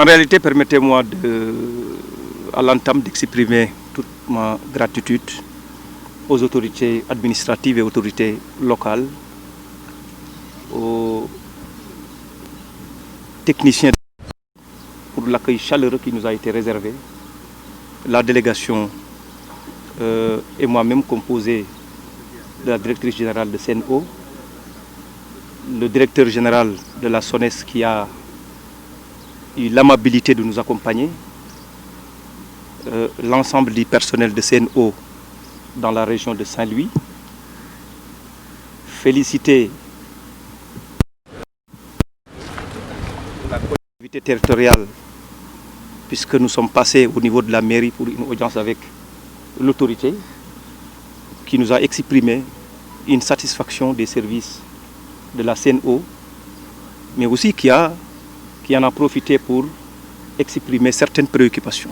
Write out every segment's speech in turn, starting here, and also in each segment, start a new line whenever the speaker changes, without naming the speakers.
En réalité, permettez-moi à l'entame d'exprimer toute ma gratitude aux autorités administratives et autorités locales, aux techniciens pour l'accueil chaleureux qui nous a été réservé. La délégation et moi-même composé de la directrice générale de CNO, le directeur général de la SONES qui a eu l'amabilité de nous accompagner, l'ensemble du personnel de CNO dans la région de Saint-Louis. Féliciter la collectivité territoriale puisque nous sommes passés au niveau de la mairie pour une audience avec l'autorité qui nous a exprimé une satisfaction des services de la CNO, mais aussi qui en a profité pour exprimer certaines préoccupations.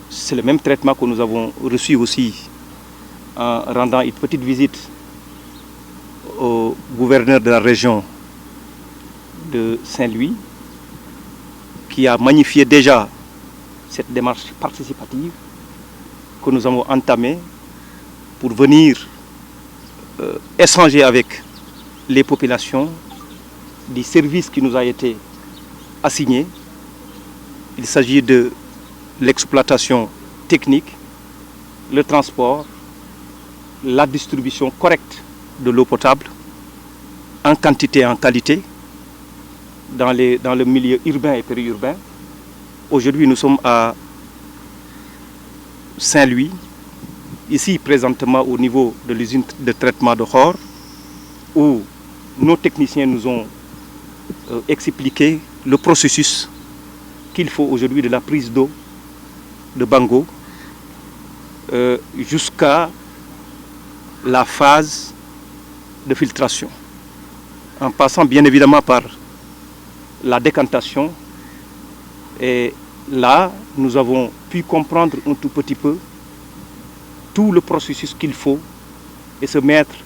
C'est le même traitement que nous avons reçu aussi en rendant une petite visite au gouverneur de la région de Saint-Louis, qui a magnifié déjà cette démarche participative que nous avons entamée pour venir échanger avec les populations des services qui nous a été assigné. Il s'agit de l'exploitation technique, le transport, la distribution correcte de l'eau potable en quantité et en qualité dans le milieu urbain et périurbain. Aujourd'hui, nous sommes à Saint-Louis, ici présentement au niveau de l'usine de traitement de Khor, où nos techniciens nous ont expliqué le processus qu'il faut aujourd'hui de la prise d'eau de Bango jusqu'à la phase de filtration, en passant bien évidemment par la décantation. Et là, nous avons pu comprendre un tout petit peu tout le processus qu'il faut et se mettre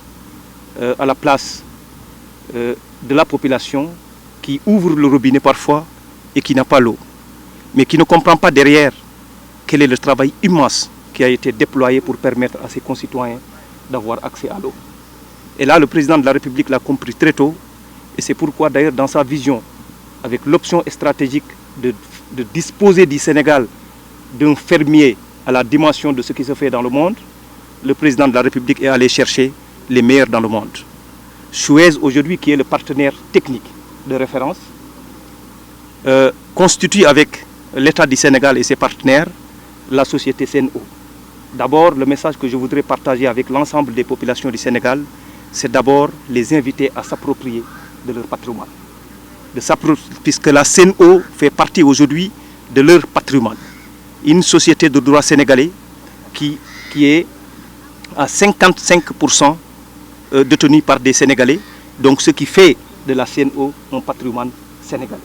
à la place de la population qui ouvre le robinet parfois et qui n'a pas l'eau, mais qui ne comprend pas derrière quel est le travail immense qui a été déployé pour permettre à ses concitoyens d'avoir accès à l'eau. Et là, le président de la République l'a compris très tôt, et c'est pourquoi d'ailleurs dans sa vision, avec l'option stratégique de disposer du Sénégal d'un fermier à la dimension de ce qui se fait dans le monde, le président de la République est allé chercher les meilleurs dans le monde. Suez, aujourd'hui, qui est le partenaire technique de référence, constitue avec l'État du Sénégal et ses partenaires la société CNO. D'abord, le message que je voudrais partager avec l'ensemble des populations du Sénégal, c'est d'abord les inviter à s'approprier de leur patrimoine. Puisque la CNO fait partie aujourd'hui de leur patrimoine. Une société de droit sénégalais qui est à 55% détenue par des Sénégalais, donc ce qui fait de la CNO un patrimoine sénégalais.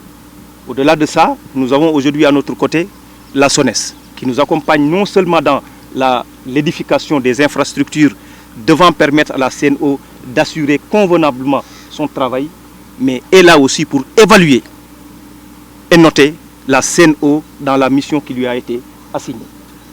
Au-delà de ça, nous avons aujourd'hui à notre côté la SONES, qui nous accompagne non seulement dans l'édification des infrastructures devant permettre à la CNO d'assurer convenablement son travail, mais est là aussi pour évaluer et noter la CNO dans la mission qui lui a été assignée.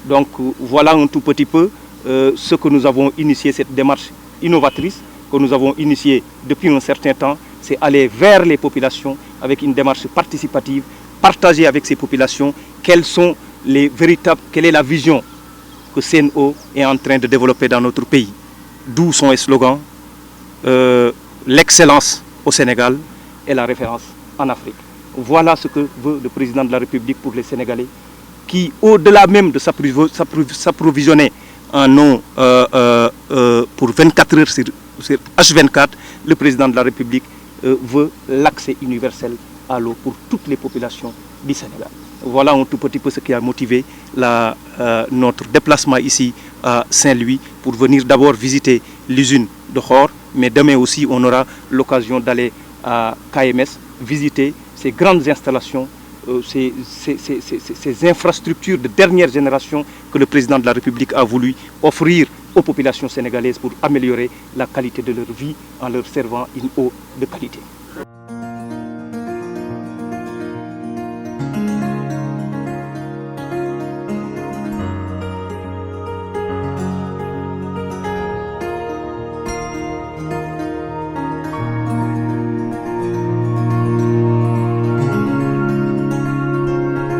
Donc voilà un tout petit peu ce que nous avons initié, cette démarche innovatrice que nous avons initiée depuis un certain temps, c'est aller vers les populations avec une démarche participative, partager avec ces populations quelle est la vision que CNO est en train de développer dans notre pays. D'où son slogan, l'excellence au Sénégal et la référence en Afrique. Voilà ce que veut le président de la République pour les Sénégalais, qui, au-delà même de s'approvisionner en eau pour 24 heures sur H24, le président de la République veut l'accès universel à l'eau pour toutes les populations du Sénégal. Voilà un tout petit peu ce qui a motivé notre déplacement ici à Saint-Louis pour venir d'abord visiter l'usine de Khor, mais demain aussi on aura l'occasion d'aller à KMS, visiter ces grandes installations, ces infrastructures de dernière génération que le président de la République a voulu offrir aux populations sénégalaises pour améliorer la qualité de leur vie en leur servant une eau de qualité.